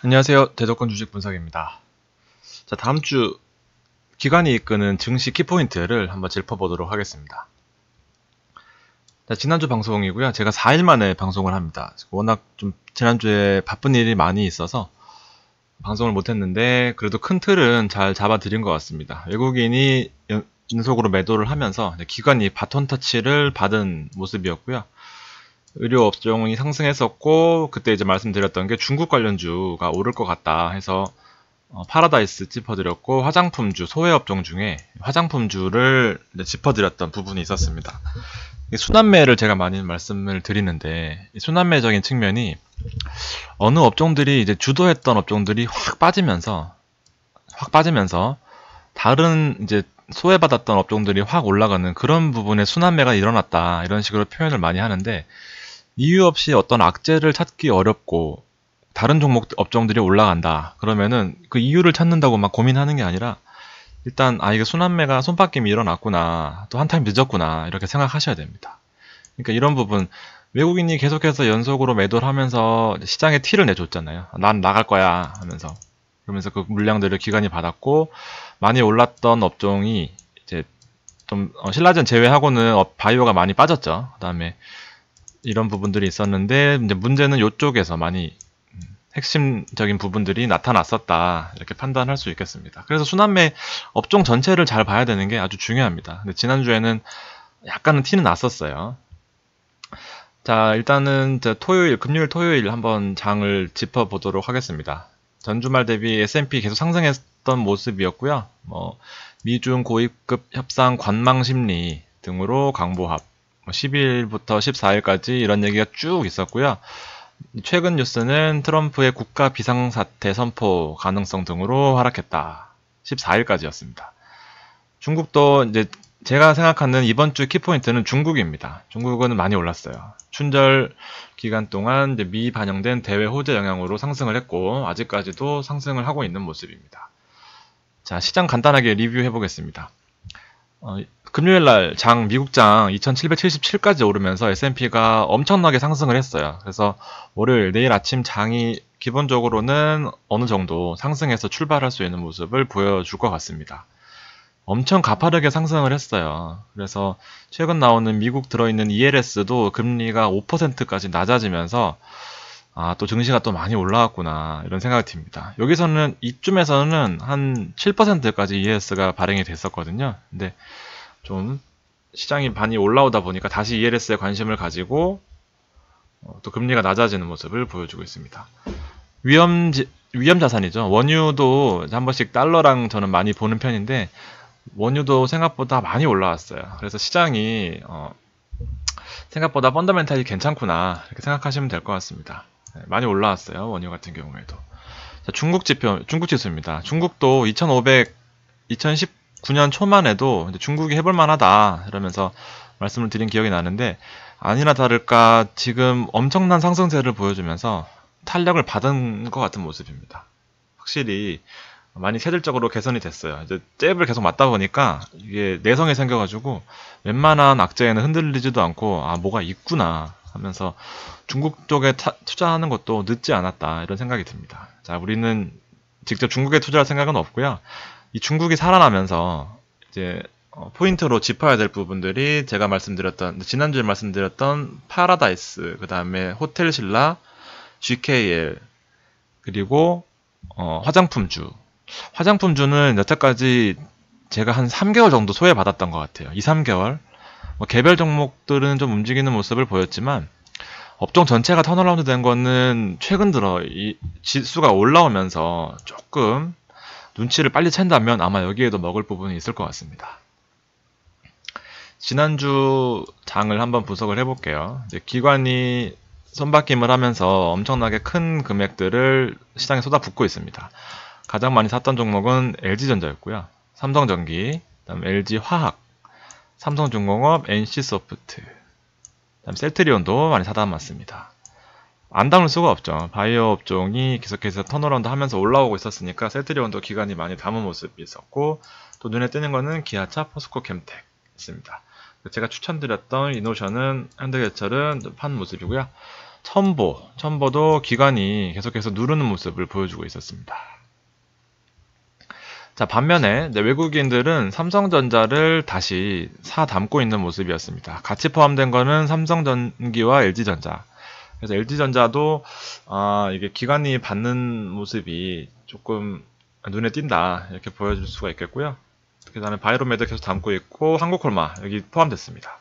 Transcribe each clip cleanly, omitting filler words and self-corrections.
안녕하세요. 대덕권 주식 분석입니다. 자, 다음 주 기관이 이끄는 증시 키포인트를 한번 짚어보도록 하겠습니다. 자, 지난주 방송이고요. 제가 4일 만에 방송을 합니다. 워낙 좀 지난주에 바쁜 일이 많이 있어서 방송을 못했는데 그래도 큰 틀은 잘 잡아드린 것 같습니다. 외국인이 연속으로 매도를 하면서 기관이 바톤 터치를 받은 모습이었고요. 의료 업종이 상승했었고, 그때 이제 말씀드렸던 게 중국 관련주가 오를 것 같다 해서 파라다이스 짚어드렸고, 화장품주, 소외업종 중에 화장품주를 짚어드렸던 부분이 있었습니다. 순환매를 제가 많이 말씀을 드리는데, 이 순환매적인 측면이 어느 업종들이 이제 주도했던 업종들이 확 빠지면서 다른 이제 소외받았던 업종들이 확 올라가는 그런 부분에 순환매가 일어났다, 이런 식으로 표현을 많이 하는데, 이유 없이 어떤 악재를 찾기 어렵고 다른 종목 업종들이 올라간다 그러면은 그 이유를 찾는다고 막 고민하는 게 아니라 일단 이게 순환매가 손바뀜이 일어났구나, 또 한 타임 늦었구나, 이렇게 생각하셔야 됩니다. 그러니까 이런 부분, 외국인이 계속해서 연속으로 매도를 하면서 시장에 티를 내줬잖아요. 난 나갈 거야 하면서. 그러면서 그 물량들을 기관이 받았고, 많이 올랐던 업종이 이제 좀 신라젠 제외하고는 바이오가 많이 빠졌죠. 그다음에 이런 부분들이 있었는데, 이제 문제는 이쪽에서 많이 핵심적인 부분들이 나타났었다, 이렇게 판단할 수 있겠습니다. 그래서 순환매 업종 전체를 잘 봐야 되는 게 아주 중요합니다. 근데 지난주에는 약간은 티는 났었어요. 자, 일단은 금요일, 토요일 한번 장을 짚어보도록 하겠습니다. 전주말 대비 S&P 계속 상승했던 모습이었고요. 미중 고위급 협상 관망 심리 등으로 강보합, 10일부터 14일까지 이런 얘기가 쭉 있었고요. 최근 뉴스는 트럼프의 국가 비상사태 선포 가능성 등으로 하락했다. 14일까지였습니다. 중국도 이제 제가 생각하는 이번 주 키포인트는 중국입니다. 중국은 많이 올랐어요. 춘절 기간 동안 이제 미반영된 대외 호재 영향으로 상승을 했고, 아직까지도 상승을 하고 있는 모습입니다. 자, 시장 간단하게 리뷰해 보겠습니다. 금요일날 미국장 2777까지 오르면서 S&P가 엄청나게 상승을 했어요. 그래서 월요일, 내일 아침 장이 기본적으로는 어느 정도 상승해서 출발할 수 있는 모습을 보여줄 것 같습니다. 엄청 가파르게 상승을 했어요. 그래서 최근 나오는 미국 들어있는 ELS도 금리가 5%까지 낮아지면서 또 증시가 또 많이 올라왔구나, 이런 생각이 듭니다. 여기서는 이쯤에서는 한 7%까지 ELS가 발행이 됐었거든요. 근데 좀 시장이 많이 올라오다 보니까 다시 ELS에 관심을 가지고 또 금리가 낮아지는 모습을 보여주고 있습니다. 위험 자산이죠. 원유도 한 번씩 달러랑 저는 많이 보는 편인데, 원유도 생각보다 많이 올라왔어요. 그래서 시장이 생각보다 펀더멘탈이 괜찮구나, 이렇게 생각하시면 될 것 같습니다. 많이 올라왔어요, 원유 같은 경우에도. 자, 중국 지수입니다. 중국도 2019년 초만 해도 중국이 해볼 만하다 이러면서 말씀을 드린 기억이 나는데, 아니나 다를까 지금 엄청난 상승세를 보여주면서 탄력을 받은 것 같은 모습입니다. 확실히 많이 체질적으로 개선이 됐어요. 이제 잽을 계속 맞다 보니까 이게 내성이 생겨가지고 웬만한 악재에는 흔들리지도 않고 뭐가 있구나 하면서 중국 쪽에 투자하는 것도 늦지 않았다, 이런 생각이 듭니다. 자, 우리는 직접 중국에 투자할 생각은 없고요. 이 중국이 살아나면서 이제 포인트로 짚어야 될 부분들이 제가 지난주에 말씀드렸던 파라다이스, 그 다음에 호텔신라, GKL, 그리고 화장품주는 여태까지 제가 한 3개월 정도 소외받았던 것 같아요. 2, 3개월. 개별 종목들은 좀 움직이는 모습을 보였지만 업종 전체가 턴어라운드 된 거는 최근 들어 이 지수가 올라오면서 조금 눈치를 빨리 챈다면 아마 여기에도 먹을 부분이 있을 것 같습니다. 지난주 장을 한번 분석을 해볼게요. 이제 기관이 손바뀜을 하면서 엄청나게 큰 금액들을 시장에 쏟아붓고 있습니다. 가장 많이 샀던 종목은 LG전자였고요. 삼성전기, 그다음 LG화학, 삼성중공업, NC소프트, 그다음 셀트리온도 많이 사다 놨습니다. 안 담을 수가 없죠. 바이오 업종이 계속해서 턴어라운드 하면서 올라오고 있었으니까 셀트리온도 기간이 많이 담은 모습이 있었고, 또 눈에 띄는 거는 기아차, 포스코, 캠텍 있습니다. 제가 추천드렸던 이노션은 현대제철은 판 모습이고요. 첨보도 기관이 계속해서 누르는 모습을 보여주고 있었습니다. 자, 반면에 외국인들은 삼성전자를 다시 사담고 있는 모습이었습니다. 같이 포함된 거는 삼성전기와 LG전자. 그래서 LG전자도 이게 기관이 받는 모습이 조금 눈에 띈다 이렇게 보여줄 수가 있겠고요. 그 다음에 바이로메드 계속 담고 있고 한국콜마 여기 포함됐습니다.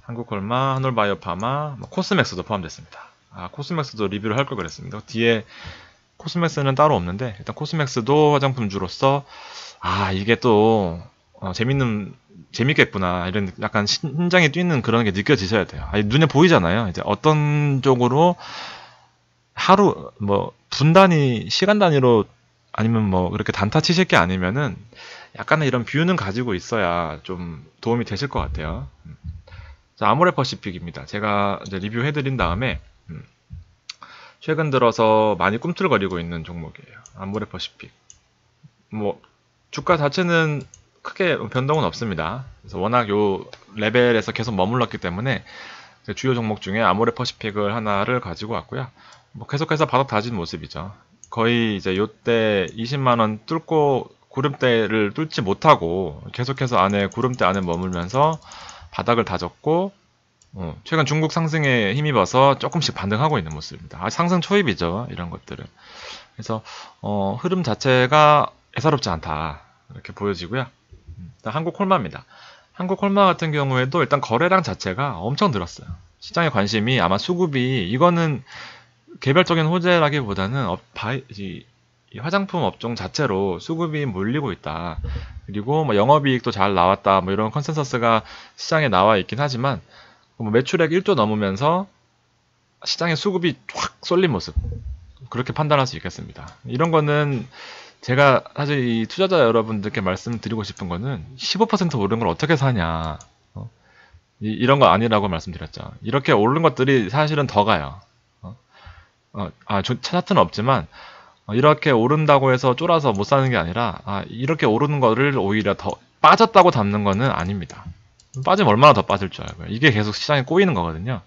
한국콜마, 한올바이오파마, 코스맥스도 포함됐습니다. 코스맥스도 리뷰를 할 걸 그랬습니다. 뒤에 코스맥스는 따로 없는데 일단 코스맥스도 화장품주로서 이게 또 재밌겠구나 이런 약간 심장이 뛰는 그런 게 느껴지셔야 돼요. 눈에 보이잖아요. 이제 어떤 쪽으로 하루 분 단위 시간 단위로 아니면 그렇게 단타 치실 게 아니면은 약간의 이런 뷰는 가지고 있어야 좀 도움이 되실 것 같아요. 자, 아모레퍼시픽입니다. 제가 이제 리뷰해드린 다음에 최근 들어서 많이 꿈틀거리고 있는 종목이에요. 아모레퍼시픽. 주가 자체는 크게 변동은 없습니다. 그래서 워낙 요 레벨에서 계속 머물렀기 때문에 주요 종목 중에 아모레퍼시픽을 하나를 가지고 왔고요. 계속해서 바닥 다진 모습이죠. 거의 이제 요때 20만원 뚫고 구름대를 뚫지 못하고 계속해서 구름대 안에 머물면서 바닥을 다졌고 최근 중국 상승에 힘입어서 조금씩 반등하고 있는 모습입니다. 상승 초입이죠. 이런 것들은. 그래서 흐름 자체가 애사롭지 않다 이렇게 보여지고요. 일단 한국콜마입니다. 한국콜마 같은 경우에도 일단 거래량 자체가 엄청 늘었어요. 시장의 관심이 아마 수급이 이거는 개별적인 호재라기보다는 이 화장품 업종 자체로 수급이 몰리고 있다. 그리고 영업이익도 잘 나왔다. 이런 컨센서스가 시장에 나와 있긴 하지만 매출액 1조 넘으면서 시장의 수급이 확 쏠린 모습 그렇게 판단할 수 있겠습니다. 이런 거는 제가 사실 이 투자자 여러분들께 말씀드리고 싶은 거는 15% 오른 걸 어떻게 사냐 이런 거 아니라고 말씀드렸죠. 이렇게 오른 것들이 사실은 더 가요. 차트는 없지만 이렇게 오른다고 해서 쫄아서 못 사는 게 아니라 이렇게 오르는 거를 오히려 더 빠졌다고 담는 거는 아닙니다. 빠지면 얼마나 더 빠질 줄 알고요. 이게 계속 시장에 꼬이는 거거든요.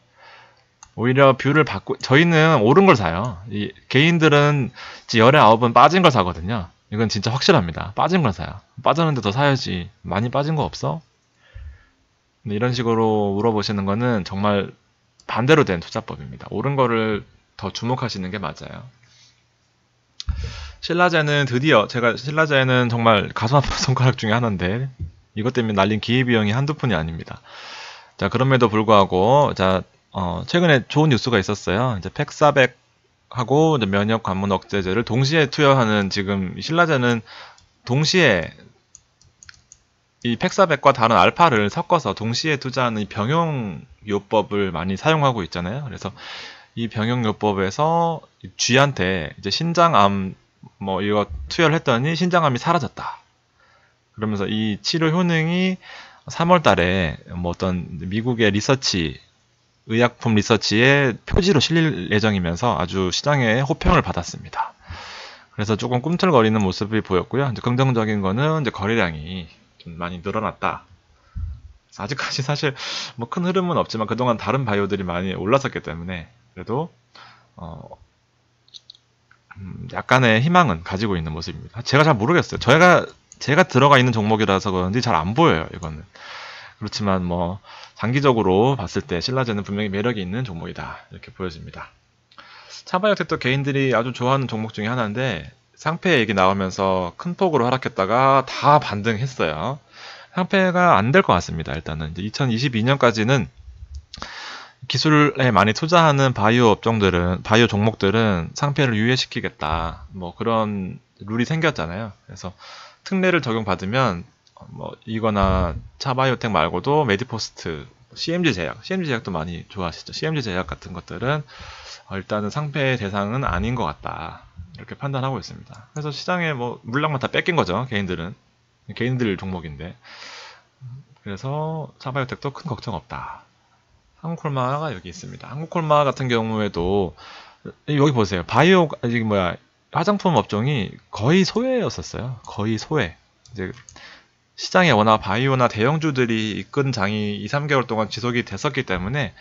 오히려 뷰를 바꾸 저희는 오른 걸 사요. 개인들은 열에 9은 빠진 걸 사거든요. 이건 진짜 확실합니다. 빠진 걸 사요. 빠졌는데 더 사야지. 많이 빠진 거 없어? 이런 식으로 물어보시는 거는 정말 반대로 된 투자법입니다. 오른 거를 더 주목하시는 게 맞아요. 신라제는 드디어 신라제는 정말 가슴 아픈 손가락 중에 하나인데 이것 때문에 날린 기회비용이 한두 푼이 아닙니다. 자, 그럼에도 불구하고 최근에 좋은 뉴스가 있었어요. 이제 팩400하고 면역 관문 억제제를 동시에 투여하는 지금 신라제는 동시에 이 팩400과 다른 알파를 섞어서 동시에 투자하는 이 병용요법을 많이 사용하고 있잖아요. 그래서 이 병용요법에서 쥐한테 이제 신장암 이거 투여를 했더니 신장암이 사라졌다. 그러면서 이 치료 효능이 3월 달에 어떤 미국의 의약품 리서치의 표지로 실릴 예정이면서 아주 시장의 호평을 받았습니다. 그래서 조금 꿈틀거리는 모습이 보였고요. 이제 긍정적인 거는 이제 거래량이 좀 많이 늘어났다. 아직까지 사실 큰 흐름은 없지만 그동안 다른 바이오들이 많이 올랐었기 때문에 그래도 약간의 희망은 가지고 있는 모습입니다. 제가 잘 모르겠어요. 제가 들어가 있는 종목이라서 그런지 잘 안 보여요. 이거는. 그렇지만 장기적으로 봤을 때 신라제는 분명히 매력이 있는 종목이다. 이렇게 보여집니다. 차바이오텍도 개인들이 아주 좋아하는 종목 중에 하나인데 상패 얘기 나오면서 큰 폭으로 하락했다가 다 반등했어요. 상패가 안 될 것 같습니다. 일단은 이제 2022년까지는 기술에 많이 투자하는 바이오 종목들은 상패를 유예시키겠다. 그런 룰이 생겼잖아요. 그래서 특례를 적용받으면 이거나 차바이오텍 말고도 메디포스트, CMG제약도 많이 좋아하시죠. CMG제약 같은 것들은 일단은 상패 대상은 아닌 것 같다. 이렇게 판단하고 있습니다. 그래서 시장에 물량만 다 뺏긴 거죠. 개인들 종목인데. 그래서 차바이오텍도 큰 걱정 없다. 한국콜마가 여기 있습니다. 한국콜마 같은 경우에도 여기 보세요. 화장품 업종이 거의 소외였었어요. 거의 소외. 이제 시장에 워낙 바이오나 대형주들이 이끈 장이 2, 3개월 동안 지속이 됐었기 때문에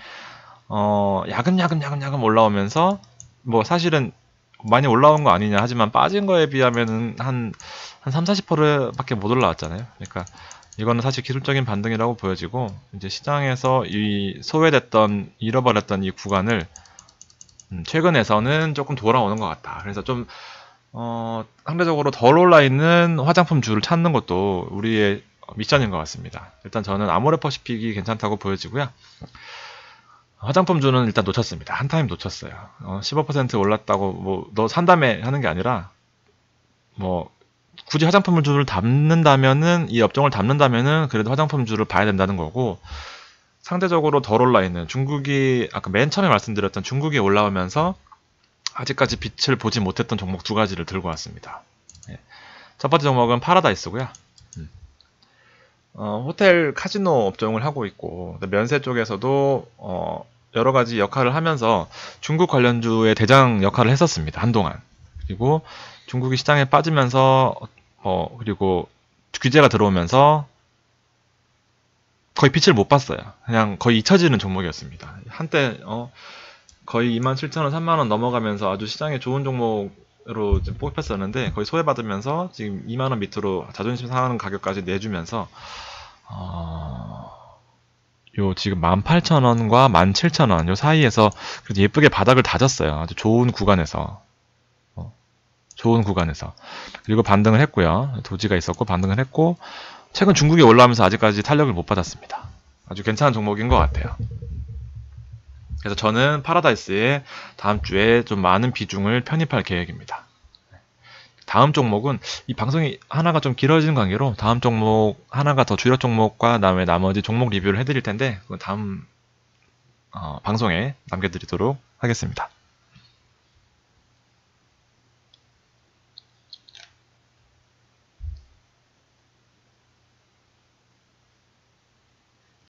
야금야금 올라오면서 뭐 사실은 많이 올라온 거 아니냐 하지만 빠진 거에 비하면은 한 3, 40%밖에 못 올라왔잖아요. 그러니까 이거는 사실 기술적인 반등이라고 보여지고 이제 시장에서 이 소외됐던 잃어버렸던 이 구간을 최근에서는 조금 돌아오는 것 같다. 그래서 좀 상대적으로 덜 올라있는 화장품주를 찾는 것도 우리의 미션인 것 같습니다. 일단 저는 아모레퍼시픽이 괜찮다고 보여지고요. 화장품주는 일단 놓쳤습니다. 한 타임 놓쳤어요. 15% 올랐다고 뭐 너 산다며 하는 게 아니라 뭐 굳이 화장품주를 담는다면은 이 업종을 담는다면은 그래도 화장품주를 봐야 된다는 거고 상대적으로 덜 올라있는 중국이 아까 맨 처음에 말씀드렸던 중국이 올라오면서 아직까지 빛을 보지 못했던 종목 두 가지를 들고 왔습니다. 예. 첫 번째 종목은 파라다이스고요. 호텔 카지노 업종을 하고 있고 면세 쪽에서도 여러 가지 역할을 하면서 중국 관련주의 대장 역할을 했었습니다. 한동안. 그리고 중국이 시장에 빠지면서 그리고 규제가 들어오면서 거의 빛을 못 봤어요. 그냥 거의 잊혀지는 종목이었습니다. 한때 거의 27,000원, 3만원 넘어가면서 아주 시장에 좋은 종목으로 뽑혔었는데 거의 소외받으면서 지금 2만원 밑으로 자존심 상하는 가격까지 내주면서 요 지금 18,000원과 17,000원 요 사이에서 그래도 예쁘게 바닥을 다졌어요. 아주 좋은 구간에서. 좋은 구간에서. 그리고 반등을 했고요. 도지가 있었고 반등을 했고 최근 중국이 올라오면서 아직까지 탄력을 못 받았습니다. 아주 괜찮은 종목인 것 같아요. 그래서 저는 파라다이스에 다음 주에 좀 많은 비중을 편입할 계획입니다. 다음 종목은 이 방송이 하나가 좀 길어지는 관계로 다음 종목 하나가 더 주력 종목과 그다음에 나머지 종목 리뷰를 해드릴 텐데 그건 다음 방송에 남겨드리도록 하겠습니다.